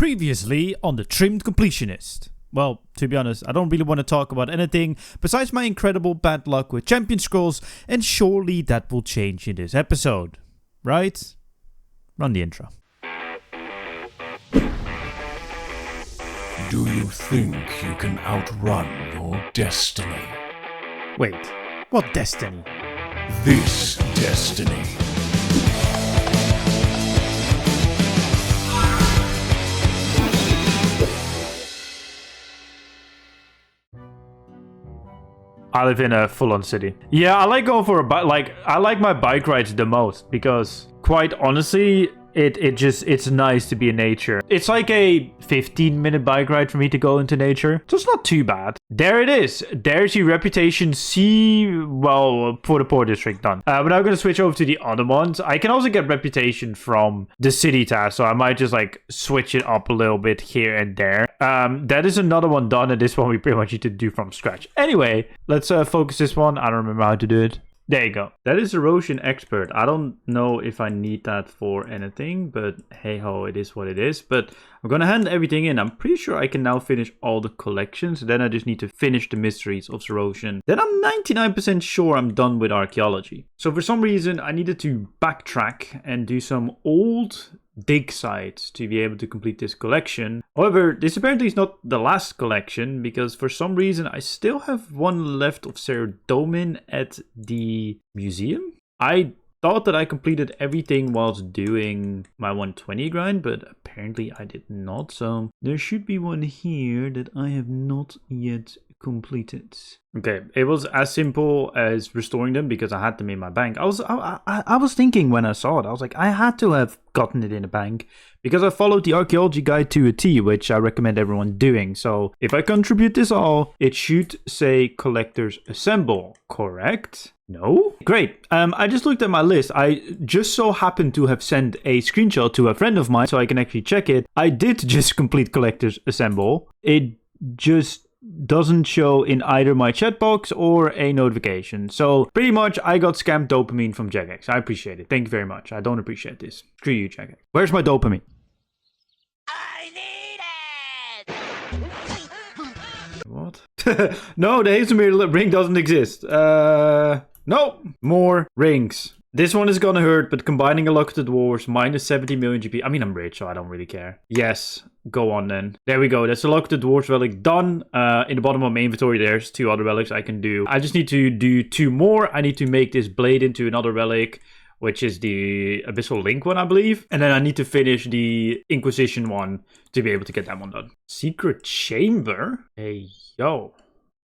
Previously on the Trimmed Completionist. Well, to be honest, I don't really want to talk about anything besides my incredible bad luck with champion scrolls, and surely that will change in this episode. Right? Run the intro. Do you think you can outrun your destiny? Wait, what destiny? This destiny. I live in a full-on city. Yeah, I like going for a bike. I like my bike rides the most because, quite honestly, it's nice to be in nature. It's like a 15-minute bike ride for me to go into nature, so it's not too bad. There it is. There's your reputation C, well, for the Port District done. But now I'm going to switch over to the other ones. I can also get reputation from the city task, so I might just like switch it up a little bit here and there. That is another one done, and this one we pretty much need to do from scratch. Anyway, let's focus this one. I don't remember how to do it. There you go. That is erosion expert. I don't know if I need that for anything, but hey ho, it is what it is. But I'm gonna hand everything in. I'm pretty sure I can now finish all the collections. Then I just need to finish the mysteries of erosion. Then I'm 99% sure I'm done with archaeology. So for some reason, I needed to backtrack and do some old dig sites to be able to complete this collection. However, this apparently is not the last collection, because for some reason I still have one left of Ceredomin at the museum. I thought that I completed everything whilst doing my 120 grind, but apparently I did not. So there should be one here that I have not yet completed. Okay, it was as simple as restoring them because I had them in my bank. I was thinking when I saw it, I was like, I had to have gotten it in a bank because I followed the archaeology guide to a T, which I recommend everyone doing. So if I contribute this all, it should say collectors assemble, correct? No? Great. I just looked at my list. I just so happened to have sent a screenshot to a friend of mine so I can actually check it. I did just complete collectors assemble. It just doesn't show in either my chat box or a notification. So pretty much I got scammed dopamine from Jagex. I appreciate it. Thank you very much. I don't appreciate this. Screw you, Jagex. Where's my dopamine? I need it! What? No, the Hazelmere ring doesn't exist. No. More rings. This one is gonna hurt, but combining a luck of the dwarves, minus 70 million GP. I mean, I'm rich, so I don't really care. Yes, go on then. There we go. That's the luck of the dwarves relic done. In the bottom of my inventory, there's 2 other relics I can do. I just need to do 2 more. I need to make this blade into another relic, which is the Abyssal Link one, I believe. And then I need to finish the Inquisition one to be able to get that one done. Secret chamber? Hey, yo.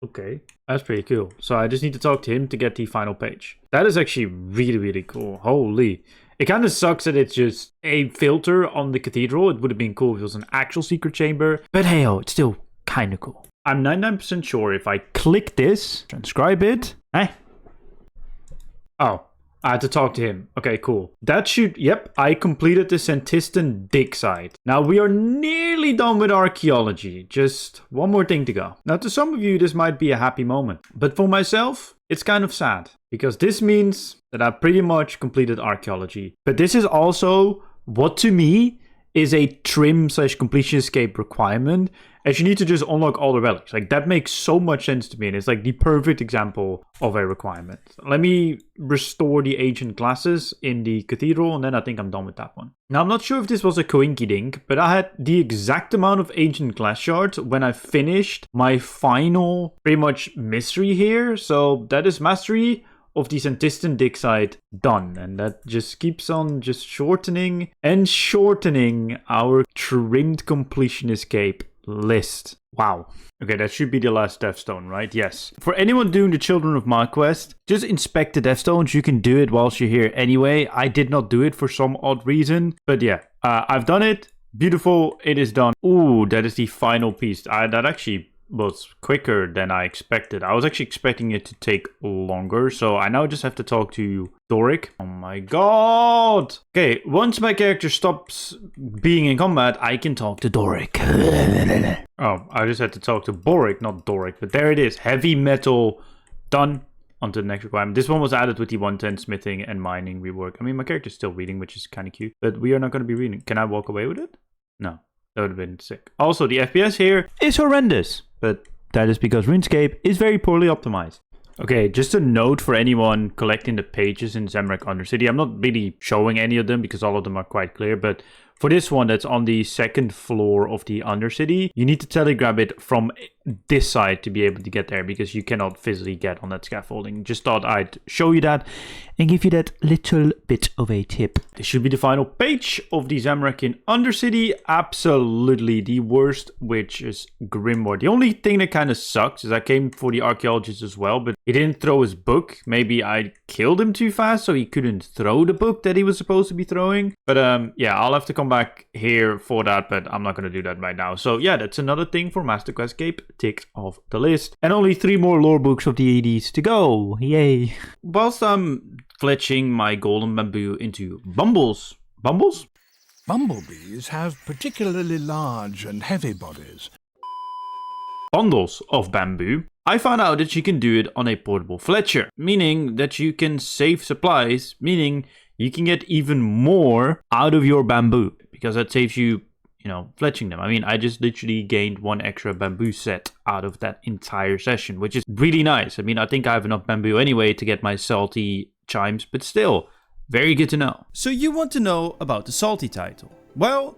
Okay, that's pretty cool. So I just need to talk to him to get the final page. That is actually really, really cool. Holy. It kind of sucks that it's just a filter on the cathedral. It would have been cool if it was an actual secret chamber. But hey, it's still kind of cool. I'm 99% sure if I click this, transcribe it. Oh, I had to talk to him. Okay, cool. That should... Yep, I completed the Santistan dig site. Now, we are nearly done with archaeology. Just one more thing to go. Now, to some of you, this might be a happy moment. But for myself, it's kind of sad. Because this means that I pretty much completed archaeology. But this is also what, to me, is a trim/completion escape requirement, as you need to just unlock all the relics. Like, that makes so much sense to me, and it's like the perfect example of a requirement. Let me restore the ancient classes in the cathedral, and then I think I'm done with that one. Now, I'm not sure if this was a coinkydink, but I had the exact amount of ancient class shards when I finished my final, pretty much, mystery here. So that is mastery of the Santistan dig site done, and that just keeps on just shortening and shortening our trimmed completion escape list. Wow. Okay, that should be the last death stone, right? Yes. For anyone doing the Children of Ma quest, just inspect the death stones. You can do it whilst you're here anyway. I did not do it for some odd reason, but yeah, I've done it. Beautiful. It is done. Ooh, that is the final piece. That actually was quicker than I expected. I was actually expecting it to take longer, so I now just have to talk to Doric. Oh my god! Okay, once my character stops being in combat, I can talk to Doric. Oh, I just had to talk to Boric, not Doric, but there it is. Heavy metal done. On to the next requirement. This one was added with the 110 smithing and mining rework. I mean, my character's still reading, which is kind of cute, but we are not going to be reading. Can I walk away with it? No. That would have been sick. Also, the FPS here is horrendous, but that is because RuneScape is very poorly optimized. Okay, just a note for anyone collecting the pages in Zamorak Undercity. I'm not really showing any of them because all of them are quite clear, but for this one that's on the second floor of the Undercity, you need to telegrab it from this side to be able to get there because you cannot physically get on that scaffolding. Just thought I'd show you that and give you that little bit of a tip. This should be the final page of the Zamorak Undercity. Absolutely the worst Witch's Grimoire. The only thing that kind of sucks is I came for the Archaeologist as well, but he didn't throw his book. Maybe I killed him too fast so he couldn't throw the book that he was supposed to be throwing. But yeah, I'll have to come back here for that, but I'm not going to do that right now. So yeah, that's another thing for Master Quest Cape ticked off the list. And only 3 more lore books of the 80s to go. Yay. Whilst I'm fletching my golden bamboo into bumbles. Bumbles? Bumblebees have particularly large and heavy bodies. Bundles of bamboo. I found out that you can do it on a portable fletcher, meaning that you can save supplies, meaning you can get even more out of your bamboo because that saves you, fletching them. I mean, I just literally gained 1 extra bamboo set out of that entire session, which is really nice. I mean, I think I have enough bamboo anyway to get my salty chimes, but still, very good to know. So you want to know about the salty title? Well,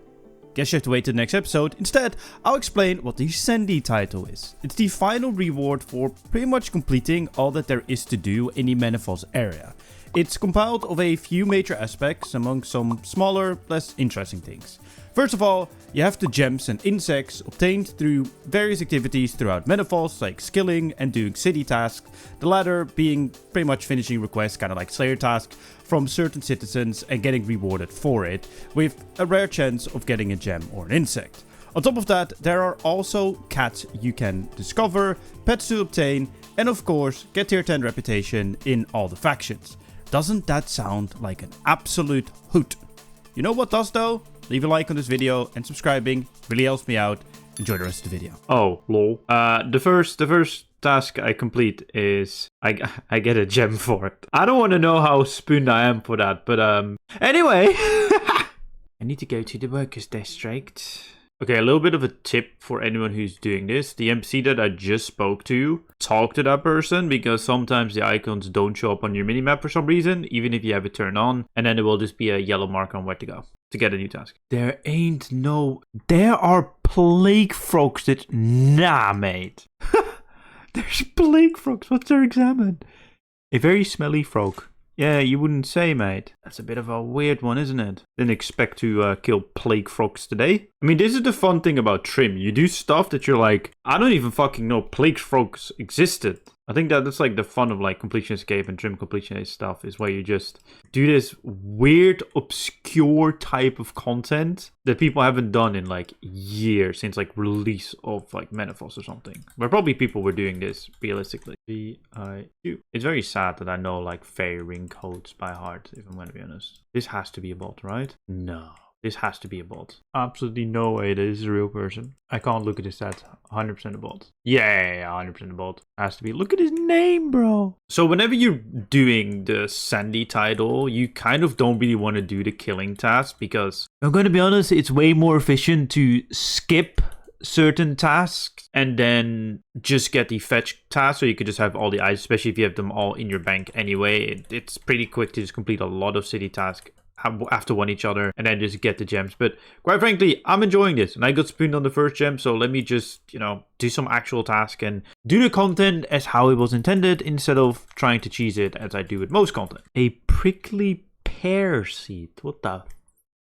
guess you have to wait till the next episode. Instead, I'll explain what the Sandy title is. It's the final reward for pretty much completing all that there is to do in the Menaphos area. It's compiled of a few major aspects among some smaller, less interesting things. First of all, you have the gems and insects obtained through various activities throughout Menaphos, like skilling and doing city tasks, the latter being pretty much finishing requests, kind of like Slayer tasks, from certain citizens and getting rewarded for it, with a rare chance of getting a gem or an insect. On top of that, there are also cats you can discover, pets to obtain, and of course, get tier 10 reputation in all the factions. Doesn't that sound like an absolute hoot? You know what does though? Leave a like on this video and subscribing really helps me out. Enjoy the rest of the video. Oh, lol. The first task I complete is I get a gem for it. I don't want to know how spooned I am for that, but anyway. I need to go to the workers district. Okay, a little bit of a tip for anyone who's doing this. The NPC that I just spoke to, talk to that person because sometimes the icons don't show up on your minimap for some reason, even if you have it turned on, and then there will just be a yellow mark on where to go to get a new task. There are plague frogs that... Nah, mate. There's plague frogs. What's their examine? A very smelly frog. Yeah, you wouldn't say, mate. That's a bit of a weird one, isn't it? Didn't expect to kill plague frogs today. I mean, this is the fun thing about Trim. You do stuff that you're like, I don't even fucking know plague frogs existed. I think that's like the fun of like Completionist Cape and Trim Completionist stuff is where you just do this weird, obscure type of content that people haven't done in like years since like release of like Menaphos or something. But probably people were doing this realistically. V-I-U. It's very sad that I know like fairy ring codes by heart, if I'm going to be honest. This has to be a bot, right? No. This has to be a bot. Absolutely no way that this is a real person. I can't look at his stats. 100% a bot. Yeah, 100% a bot. Has to be. Look at his name, bro. So whenever you're doing the Sandy title, you kind of don't really want to do the killing task because, I'm going to be honest, it's way more efficient to skip certain tasks and then just get the fetch task so you could just have all the items, especially if you have them all in your bank anyway. It's pretty quick to just complete a lot of city tasks after one each other and then just get the gems. But quite frankly, I'm enjoying this and I got spooned on the first gem, so let me just do some actual task and do the content as how it was intended instead of trying to cheese it as I do with most content. A prickly pear seed. What the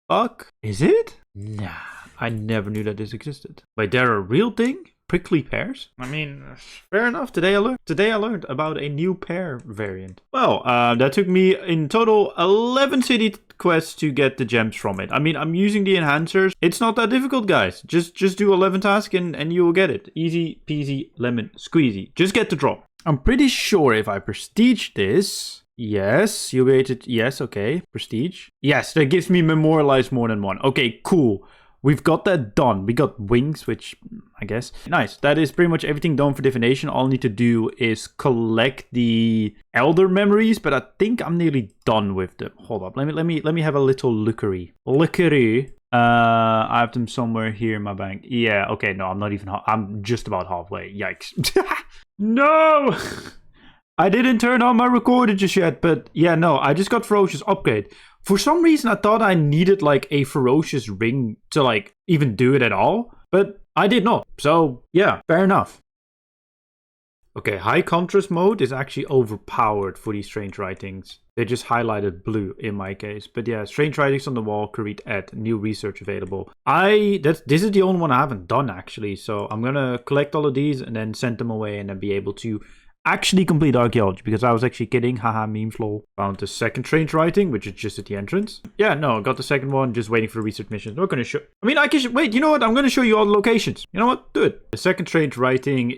fuck is it? Nah, I never knew that this existed. Wait, they're a real thing? Prickly pears? I mean, fair enough. Today I learned about a new pear variant. Well, that took me in total 11 city quests to get the gems from it. I mean, I'm using the enhancers. It's not that difficult, guys. Just do 11 tasks and you will get it. Easy peasy lemon squeezy. Just get the drop. I'm pretty sure if I prestige this... Yes, you'll be able to... Yes, okay. Prestige. Yes, that gives me memorialize more than one. Okay, cool. We've got that done. We got wings, which I guess. Nice. That is pretty much everything done for divination. All I need to do is collect the elder memories, but I think I'm nearly done with them. Hold up. Let me have a little lookery. I have them somewhere here in my bank. Yeah, okay, no, I'm not even I'm just about halfway. Yikes. No! I didn't turn on my recorder just yet, but yeah, no, I just got Ferocious upgrade. For some reason, I thought I needed like a Ferocious ring to like even do it at all, but I did not. So yeah, fair enough. Okay, high contrast mode is actually overpowered for these strange writings. They just highlighted blue in my case. But yeah, strange writings on the wall, can read at new research available. This is the only one I haven't done actually. So I'm gonna collect all of these and then send them away and then be able to actually complete archaeology, because I was actually kidding. Haha, memes lol. Found the second strange writing, which is just at the entrance. Yeah, no, I got the second one, just waiting for the research mission. Not gonna show. I mean, I can wait. You know what? I'm gonna show you all the locations. You know what? Do it. The second strange writing,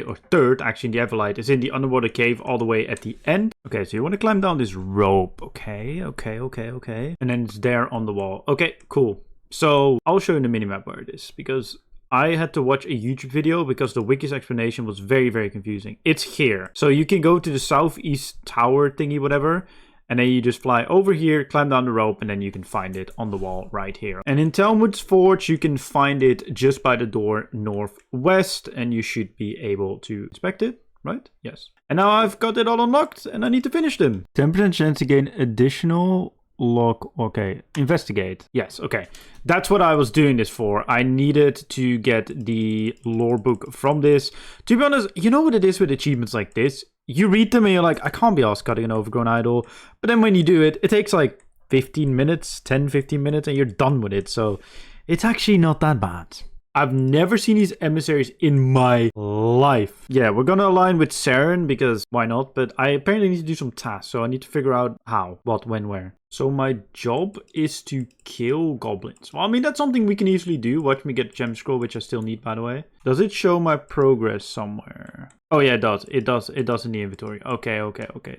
or third, actually, in the Everlight, is in the underwater cave all the way at the end. Okay, so you want to climb down this rope. Okay. And then it's there on the wall. Okay, cool. So I'll show you the minimap where it is, because I had to watch a YouTube video because the wiki's explanation was very, very confusing. It's here. So you can go to the southeast tower thingy, whatever, and then you just fly over here, climb down the rope, and then you can find it on the wall right here. And in Talmud's Forge, you can find it just by the door northwest, and you should be able to inspect it, right? Yes. And now I've got it all unlocked, and I need to finish them. 10% chance to gain additional log. Okay, investigate. Yes, okay. That's what I was doing this for. I needed to get the lore book from this. To be honest, you know what it is with achievements like this? You read them and you're like, I can't be asked cutting an overgrown idol. But then when you do it, it takes like 15 minutes, 10, 15 minutes, and you're done with it. So it's actually not that bad. I've never seen these emissaries in my life. Yeah, we're gonna align with Saren because why not? But I apparently need to do some tasks, so I need to figure out how, what, when, where. So my job is to kill goblins. Well, I mean, that's something we can easily do. Watch me get gem scroll, which I still need, by the way. Does it show my progress somewhere? Oh yeah, it does. It does in the inventory. Okay,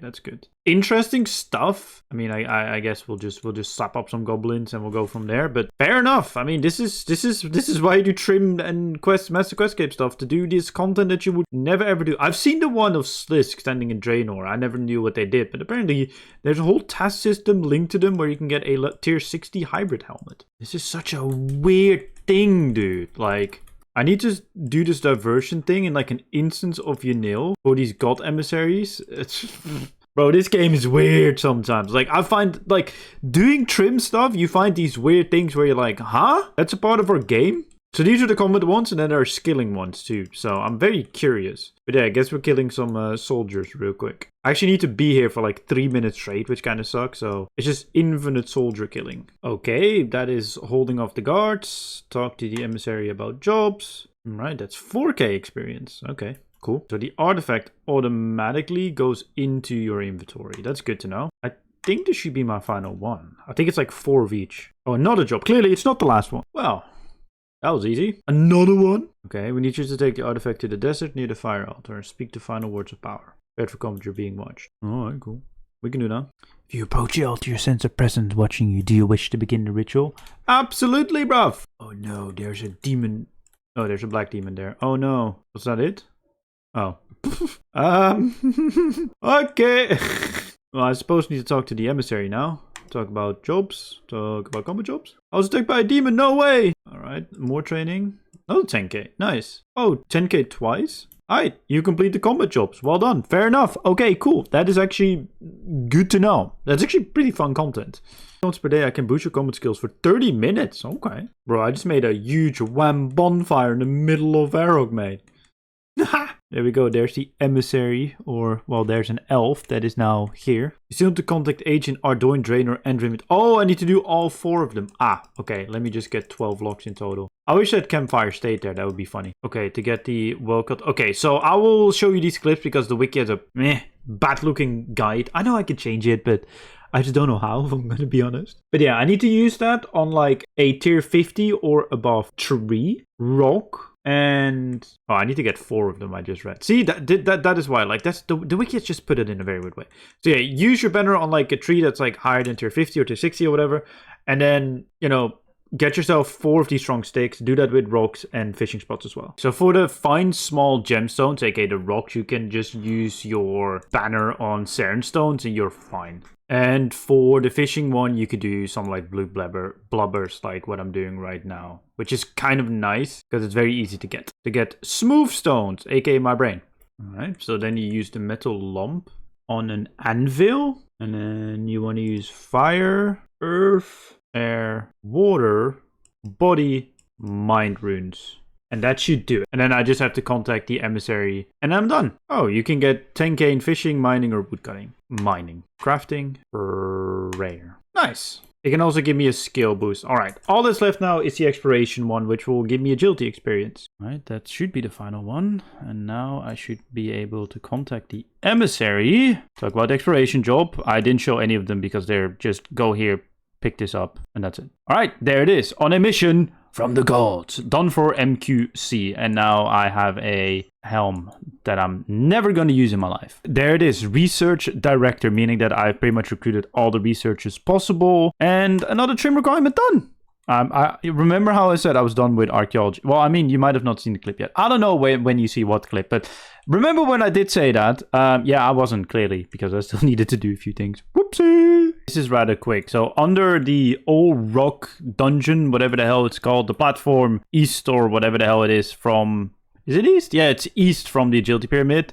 that's good. Interesting stuff. I mean, I guess we'll just slap up some goblins and we'll go from there. But fair enough. I mean, this is why you do trim and master questscape stuff, to do this content that you would never ever do. I've seen the one of Slisk standing in Draenor. I never knew what they did, but apparently there's a whole task system linked to them where you can get a tier 60 hybrid helmet. This is such a weird thing, dude. Like, I need to do this diversion thing in like an instance of Yanil for these god emissaries. Bro, this game is weird sometimes. Like, I find, like, doing trim stuff, you find these weird things where you're like, huh? That's a part of our game? So these are the combat ones, and then there are skilling ones too. So I'm very curious. But yeah, I guess we're killing some soldiers real quick. I actually need to be here for like 3 minutes straight, which kind of sucks. So it's just infinite soldier killing. Okay, that is holding off the guards. Talk to the emissary about jobs. Right, that's 4K experience. Okay, cool. So the artifact automatically goes into your inventory. That's good to know. I think this should be my final one. I think it's like 4 of each. Oh, another job. Clearly, it's not the last one. Well, that was easy. Another one. Okay, we need you to take the artifact to the desert near the fire altar and speak the final words of power. Prepared for combat, you're being watched. Alright, cool. We can do that. If you approach the altar, you sense a presence watching you. Do you wish to begin the ritual? Absolutely, bruv. Oh no, there's a demon. Oh, there's a black demon there. Oh no. Was that it? Oh. Okay. Well, I suppose we need to talk to the emissary now. Talk about jobs. Talk about combat jobs. I was attacked by a demon. No way. Alright, more training. Another 10k. Nice. Oh, 10k twice? Alright, you complete the combat jobs. Well done. Fair enough. Okay, cool. That is actually good to know. That's actually pretty fun content. Once per day, I can boost your combat skills for 30 minutes. Okay. Bro, I just made a huge wham bonfire in the middle of Arog, mate. There we go. There's the emissary, or, well, there's an elf that is now here. You still have to contact Agent Ardoin, Draenor, and Dream. Oh, I need to do all 4 of them. Ah, okay. Let me just get 12 locks in total. I wish that campfire stayed there. That would be funny. Okay, to get the well-cut. Okay, so I will show you these clips because the wiki has a bad-looking guide. I know I can change it, but I just don't know how, if I'm going to be honest. But yeah, I need to use that on like a tier 50 or above tree, rock, and oh, I need to get 4 of them. I just read. See, that is why. Like, that's the wiki has just put it in a very weird way. So yeah, use your banner on like a tree that's like higher than tier 50 or tier 60 or whatever, and then, you know, get yourself 4 of these strong sticks. Do that with rocks and fishing spots as well. So for the find small gemstones, aka the rocks, you can just use your banner on sandstones and you're fine. And for the fishing one, you could do some like blue blubbers like what I'm doing right now, which is kind of nice because it's very easy to get. To get smooth stones, aka my brain. Alright, so then you use the metal lump on an anvil. And then you want to use fire, earth, air, water, body, mind runes. And that should do it. And then I just have to contact the emissary and I'm done. Oh, you can get 10k in fishing, mining, or woodcutting. Mining. Crafting. Rare. Nice. It can also give me a skill boost. Alright, all that's left now is the exploration one, which will give me agility experience. Alright, that should be the final one. And now I should be able to contact the emissary. Talk about the exploration job. I didn't show any of them because they're just go here, pick this up, and that's it. Alright, there it is. On a mission from the gods. Done for MQC. And now I have a helm that I'm never going to use in my life. There it is. Research director, meaning that I've pretty much recruited all the researchers possible. And another trim requirement done. I remember how I said I was done with archaeology. Well, I mean, you might have not seen the clip yet. I don't know when you see what clip, but remember when I did say that? Yeah, I wasn't clearly because I still needed to do a few things. Whoopsie! This is rather quick. So under the old rock dungeon, whatever the hell it's called, the platform east or whatever the hell it is from... Is it east? Yeah, it's east from the agility pyramid.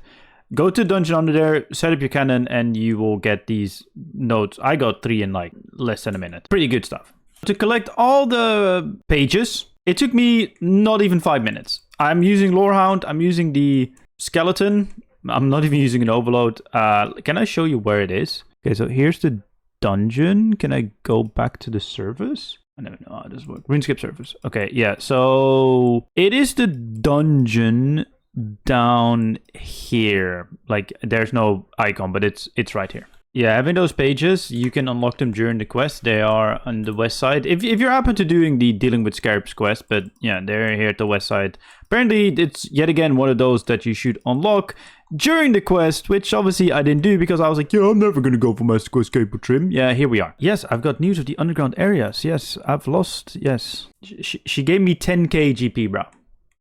Go to the dungeon under there, set up your cannon, and you will get these notes. I got 3 in like less than a minute. Pretty good stuff. To collect all the pages, it took me not even 5 minutes. I'm using Lorehound. I'm using the skeleton. I'm not even using an overload. Can I show you where it is? Okay, so here's the dungeon. Can I go back to the service? I never know how this works. Runescape service. Okay, yeah. So it is the dungeon down here. Like there's no icon, but it's right here. Yeah, having those pages, you can unlock them during the quest. They are on the west side. If you're happen to doing the dealing with Scarabs quest, but yeah, they're here at the west side. Apparently, it's yet again one of those that you should unlock during the quest, which obviously I didn't do because I was like, yeah, I'm never going to go for my escape with Trim. Yeah, here we are. Yes, I've got news of the underground areas. Yes, I've lost. Yes. She gave me 10k GP, bro.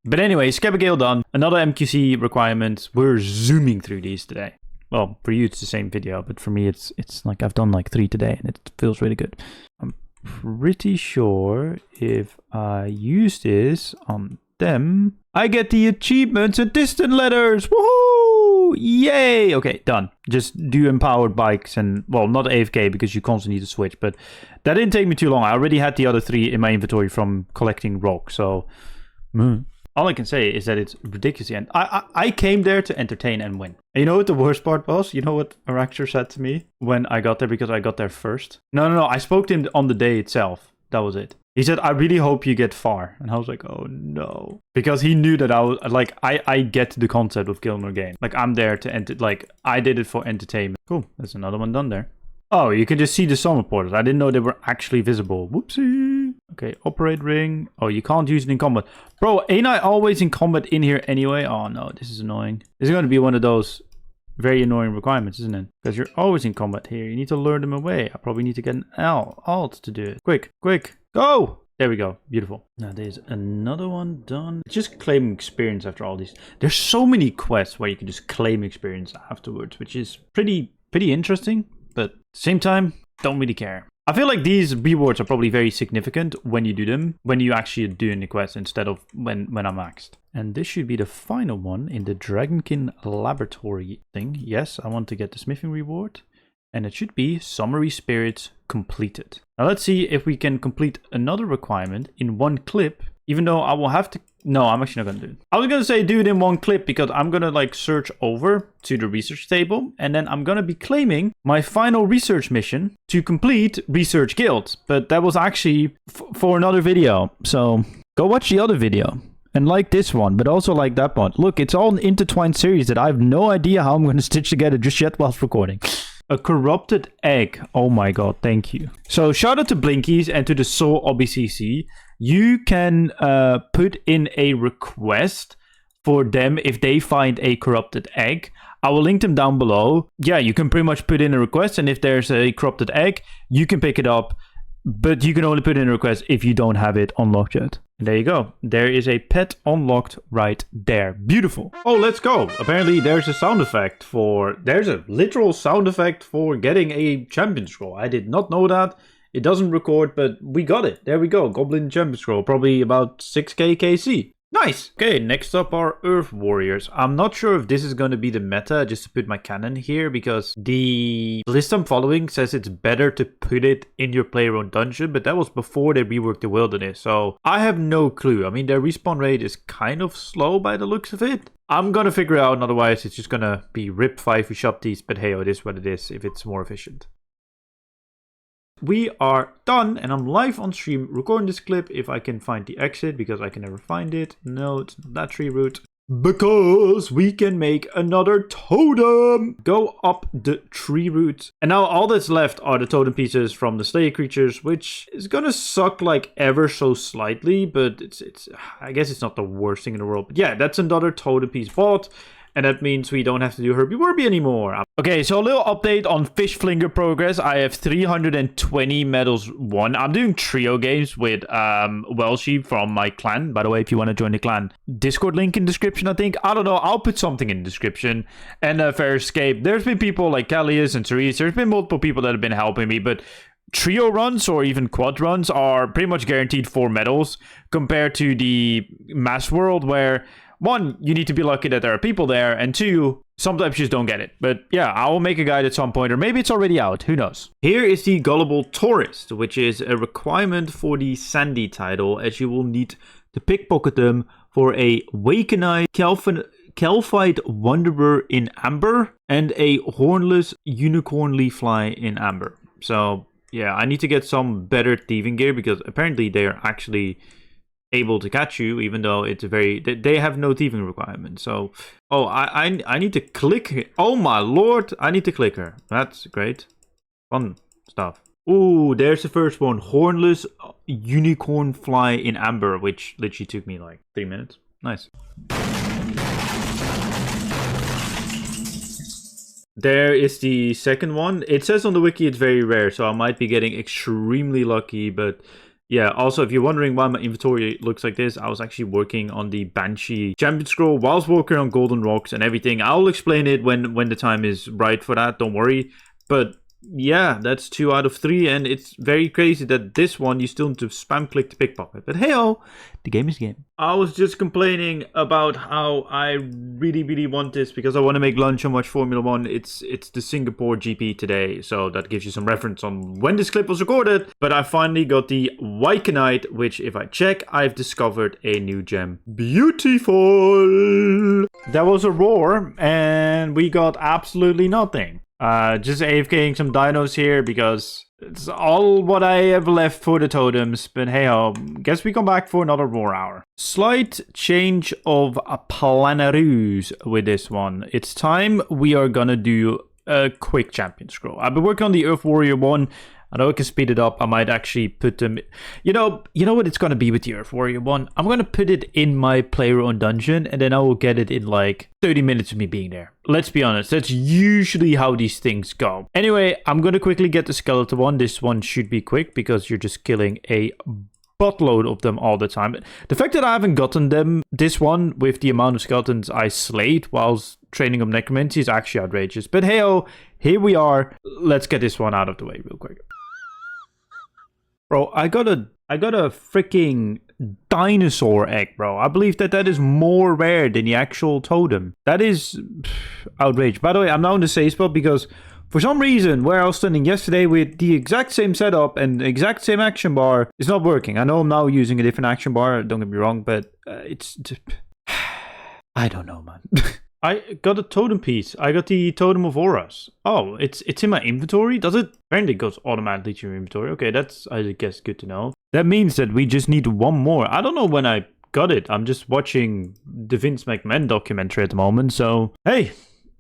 But anyway, Scabagale done. Another MQC requirement. We're zooming through these today. Well, for you it's the same video, but for me it's like I've done like 3 today and it feels really good. I'm pretty sure if I use this on them, I get the achievements and distant letters. Woohoo! Yay! Okay, done. Just do empowered bikes and, well, not AFK because you constantly need to switch, but that didn't take me too long. I already had the other 3 in my inventory from collecting rock, so... All I can say is that it's ridiculous. And I came there to entertain and win. And you know what the worst part was? You know what Araxer said to me when I got there because I got there first? No. I spoke to him on the day itself. That was it. He said, I really hope you get far. And I was like, oh no. Because he knew that I was like, I get the concept of Gilmore game. Like I'm there to like I did it for entertainment. Cool. There's another one done there. Oh, you can just see the summon portals. I didn't know they were actually visible. Whoopsie. Okay, operate ring. Oh, you can't use it in combat. Bro, ain't I always in combat in here anyway? Oh no, this is annoying. This is going to be one of those very annoying requirements, isn't it? Because you're always in combat here. You need to lure them away. I probably need to get an alt to do it. Quick, go! There we go. Beautiful. Now there's another one done. Just claiming experience after all these. There's so many quests where you can just claim experience afterwards, which is pretty interesting. But at the same time, don't really care. I feel like these rewards are probably very significant when you do them, when you actually do the quest instead of when I'm maxed. And this should be the final one in the Dragonkin laboratory thing. Yes, I want to get the smithing reward. And it should be summary spirits completed. Now let's see if we can complete another requirement in one clip, even though I will have to... No, I'm actually not going to do it. I was going to say do it in one clip because I'm going to like search over to the research table and then I'm going to be claiming my final research mission to complete Research Guild. But that was actually for another video. So go watch the other video and like this one, but also like that one. Look, it's all an intertwined series that I have no idea how I'm going to stitch together just yet whilst recording. A corrupted egg. Oh my god, thank you. So shout out to Blinkies and to the Soul OBCC. You can put in a request for them if they find a corrupted egg. I will link them down below. Yeah, you can pretty much put in a request, and if there's a corrupted egg, you can pick it up But you can only put in a request if you don't have it unlocked yet. And there you go. There is a pet unlocked right there. Beautiful. Oh, let's go. Apparently there's a sound effect for... There's a literal sound effect for getting a champion scroll. I did not know that. It doesn't record, but we got it. There we go. Goblin champion scroll. Probably about 6k KC. Nice! Okay, next up are Earth Warriors. I'm not sure if this is going to be the meta, just to put my cannon here, because the list I'm following says it's better to put it in your player-owned dungeon, but that was before they reworked the Wilderness, so I have no clue. I mean, their respawn rate is kind of slow by the looks of it. I'm going to figure it out, and otherwise it's just going to be rip 5 shop these, but hey, it is what it is if it's more efficient. We are done, and I'm live on stream recording this clip if I can find the exit, because I can never find it. No, it's not that tree route. Because we can make another totem! Go up the tree route. And now all that's left are the totem pieces from the Slayer creatures, which is gonna suck like ever so slightly, but it's I guess it's not the worst thing in the world. But yeah, that's another totem piece bought. And that means we don't have to do Herbie Werby anymore. Okay, so a little update on Fish Flinger progress. I have 320 medals won. I'm doing trio games with Welshie from my clan. By the way, if you want to join the clan, Discord link in description, I think. I don't know. I'll put something in the description. And Fair Escape. There's been people like Callius and Therese. There's been multiple people that have been helping me, but trio runs or even quad runs are pretty much guaranteed 4 medals compared to the mass world where... 1, you need to be lucky that there are people there, and 2, sometimes you just don't get it. But yeah, I will make a guide at some point, or maybe it's already out, who knows. Here is the Gullible Tourist, which is a requirement for the Sandy title, as you will need to pickpocket them for a Wakenite Kelphite Wanderer in Amber, and a Hornless Unicorn Leafly in Amber. So yeah, I need to get some better thieving gear, because apparently they are actually... able to catch you, even though it's a very... They have no thieving requirement, so... Oh, I need to click... Oh my lord, I need to click her. That's great. Fun stuff. Ooh, there's the first one. Hornless Unicorn Fly in Amber, which literally took me like 3 minutes. Nice. There is the second one. It says on the wiki it's very rare, so I might be getting extremely lucky, but... Yeah, also, if you're wondering why my inventory looks like this, I was actually working on the Banshee Champion Scroll whilst working on Golden Rocks and everything. I'll explain it when the time is right for that, don't worry. But yeah, that's 2 out of 3, and it's very crazy that this one you still need to spam click to pickpocket. But hey-oh, the game is the game. I was just complaining about how I really want this because I want to make lunch and watch Formula 1. It's the Singapore GP today, so that gives you some reference on when this clip was recorded. But I finally got the Wykenite, which if I check, I've discovered a new gem. Beautiful! That was a roar, and we got absolutely nothing. Just AFKing some dinos here because it's all what I have left for the totems. But hey ho, guess we come back for another roar hour. Slight change of planaroos with this one. It's time we are gonna do a quick champion scroll. I've been working on the Earth Warrior one. I know I can speed it up. I might actually put them... You know what it's going to be with the Earth Warrior one? I'm going to put it in my player-owned dungeon, and then I will get it in like 30 minutes of me being there. Let's be honest, that's usually how these things go. Anyway, I'm going to quickly get the skeleton one. This one should be quick, because you're just killing a buttload of them all the time. The fact that I haven't gotten them, this one, with the amount of skeletons I slayed whilst training up necromancy is actually outrageous. But hey-oh, here we are. Let's get this one out of the way real quick. Bro, I got a freaking dinosaur egg, bro. I believe that is more rare than the actual totem. That is outrageous. By the way, I'm now in the safe spot because for some reason, where I was standing yesterday with the exact same setup and the exact same action bar, is not working. I know I'm now using a different action bar, don't get me wrong, but it's... I don't know, man. I got a totem piece. I got the Totem of Auras. Oh, it's in my inventory? Does it? Apparently it goes automatically to your inventory. Okay, that's, I guess, good to know. That means that we just need one more. I don't know when I got it. I'm just watching the Vince McMahon documentary at the moment, so... Hey,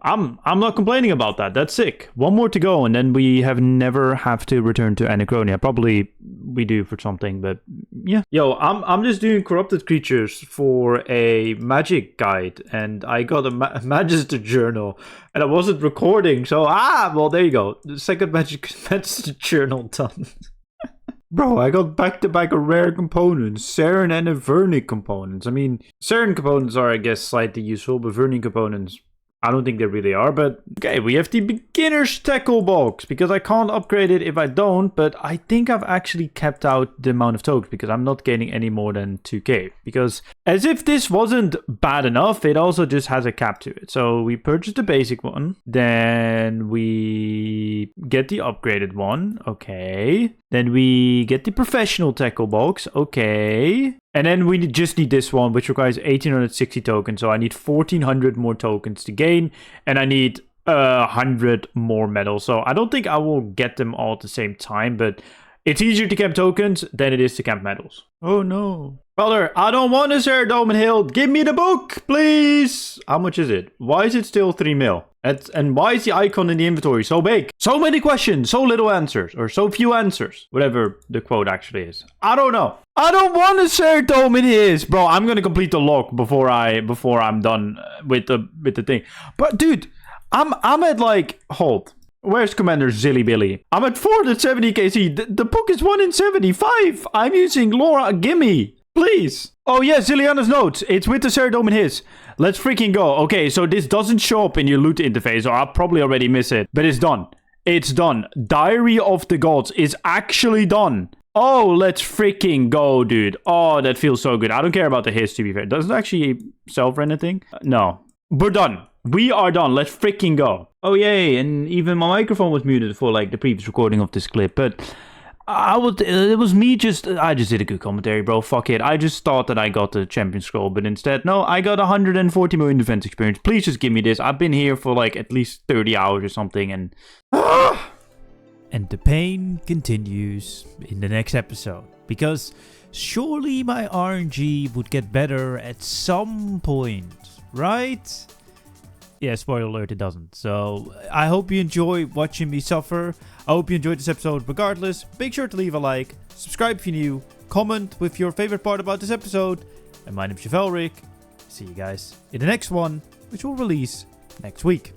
I'm not complaining about that. That's sick. One more to go, and then we never have to return to Anachronia. Probably we do for something, but yeah. Yo, I'm just doing corrupted creatures for a magic guide, and I got a Magister journal, and I wasn't recording, so well, there you go. The second magic Magister journal done. Bro, I got back-to-back rare components, Saren and a Vernic components. I mean, Saren components are, I guess, slightly useful, but Vernic components, I don't think they really are. But, okay, we have the beginner's tackle box, because I can't upgrade it if I don't, but I think I've actually kept out the amount of tokens, because I'm not gaining any more than 2k. Because, as if this wasn't bad enough, it also just has a cap to it. So, we purchased the basic one, then we get the upgraded one, okay. Then we get the professional tackle box, okay. And then we just need this one, which requires 1860 tokens. So I need 1400 more tokens to gain, and I need 100 more medals. So I don't think I will get them all at the same time, but it's easier to camp tokens than it is to camp medals. Oh no. Brother, I don't want a Saradomin Hill. Give me the book, please. How much is it? Why is it still 3 mil? And why is the icon in the inventory so big? So many questions, so little answers, or so few answers. Whatever the quote actually is. I don't know. I don't want a Saradomin Hill. Bro, I'm gonna complete the log before I'm done with the thing. But dude, I'm at like, hold. Where's Commander Zilly Billy? I'm at 470 KC. The book is 1 in 75. I'm using Laura. Gimme. Please. Oh yeah, Zilliana's notes. It's with the Saradomin Hiss. Let's freaking go. Okay, so this doesn't show up in your loot interface, or I'll probably already miss it. But it's done. It's done. Diary of the Gods is actually done. Oh, let's freaking go, dude. Oh, that feels so good. I don't care about the Hiss, to be fair. Does it actually sell for anything? No. We're done. We are done. Let's freaking go. Oh, yay. And even my microphone was muted for, like, the previous recording of this clip. But it was me I just did a good commentary, bro. Fuck it. I just thought that I got the champion scroll, but instead, no, I got 140 million defense experience. Please just give me this. I've been here for, like, at least 30 hours or something, and... And the pain continues in the next episode. Because surely my RNG would get better at some point, right? Yeah, spoiler alert, it doesn't. So I hope you enjoy watching me suffer. I hope you enjoyed this episode regardless. Make sure to leave a like, subscribe if you're new, comment with your favorite part about this episode. And my name's Chevalric. See you guys in the next one, which will release next week.